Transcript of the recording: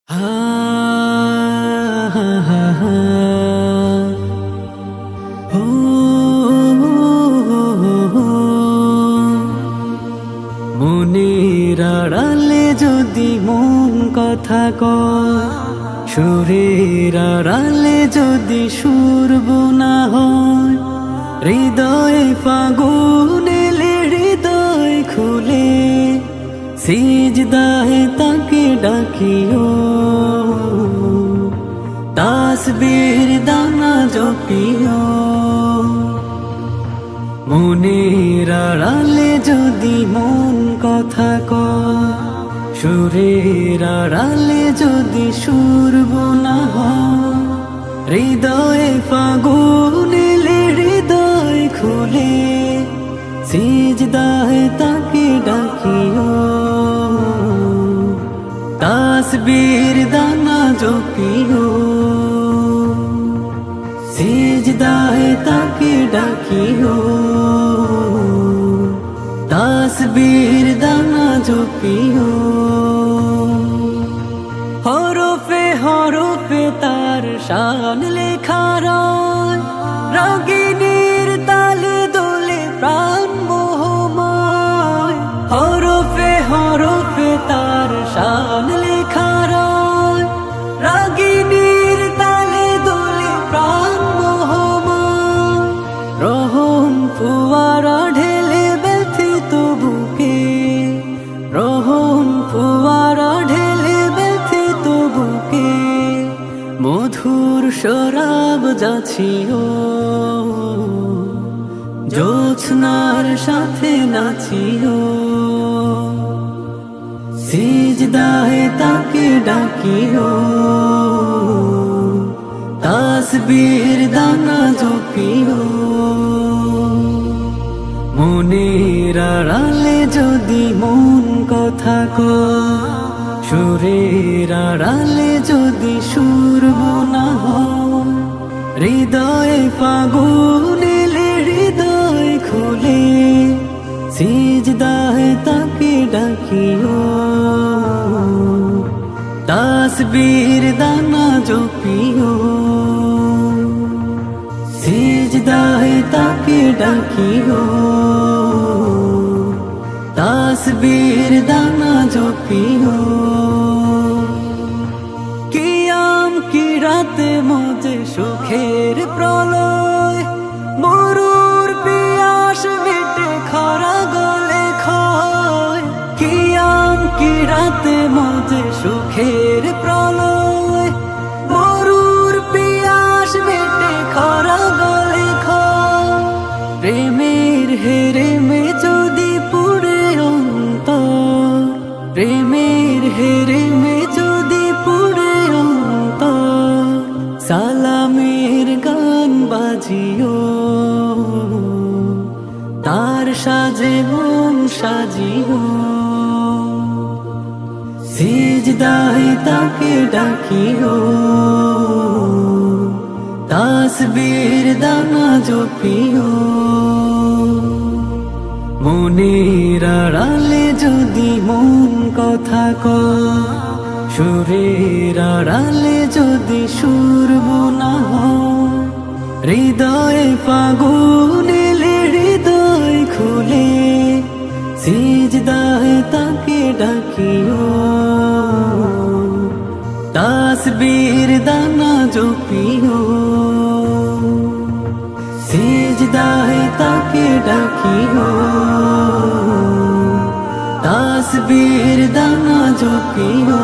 হা হা হা হা হো মনের আড়ালে যদি মন কথা কয়, সুরের আড়ালে যদি সুর বোনা হয়, হৃদয়ে ফাগুন এলে হৃদয় খুলে সিজদায় তাকে ডাকিও, তাসবির দানা জপিও। মনের আড়ালে যদি মন কথা কয়, সুরের আড়ালে যদি সুর বোনা হয়, হৃদয়ে ফাগুন এলে হৃদয় খুলে সিজদায় তাকে ডাকিও, তাসবির দানা জপিও। সিজদায় তাকে ডাকিও, তাসবির দানা জপিও। হরফে হরফে তার শান লেখা রয়, রাগিনীর তালে দোলে প্রাণ মোহময়। হরফে হরফে তার শান লেখা রয়, রাগিনীর তালে দোলে প্রাণ মোহময়। রহম ফুয়ারা ঢেলে ব্যথিত বুকে, রহম ফুয়ারা ঢেলে ব্যথিত বুকে, মধুর শরাব যাচ্ছিও, জোছনার সাথে নাচিও। সিজদায় তাকে ডাকিও, তাসবির দানা জপিও। মনের আড়ালে যদি মন কথা কয়, সুরের আড়ালে যদি সুর বোনা হয়, হৃদয়ে ফাগুন এলে হৃদয় খুলে সিজদায় তাকে ডাকিও, তাসবির দানা জপিও। সিজদায় তাকে ডাকিও, তাসবির দানা জপিও। কিয়াম কি রাতে মজে সুখের প্রলয়, মরুর পিয়াস মিটে খরা গলে ক্ষয়। কিয়াম কি রাতে মজে সুখের প্রলয়, মরুর পিয়াস মিটে খরা গলে ক্ষয়। প্রেমের হেরেমে যদি পুড়ে অন্তর, প্রেমের হেরেমে যদি পুড়ে অন্তর, সালামের গান বাজিও, তার সাজে মন সাজিও। সিজদায় তাকে ডাকিও, তাসবির দানা জপিও। মনের আড়ালে যদি মন কথা কয়, সুরের আড়ালে যদি সুর বোনা হয়, হৃদয়ে ফাগুন এলে হৃদয় খুলে সিজদায় তাকে ডাকিও, তাসবির দানা জপিও। সিজদায় তাকে ডাকিও, তাসবির দানা জপিও।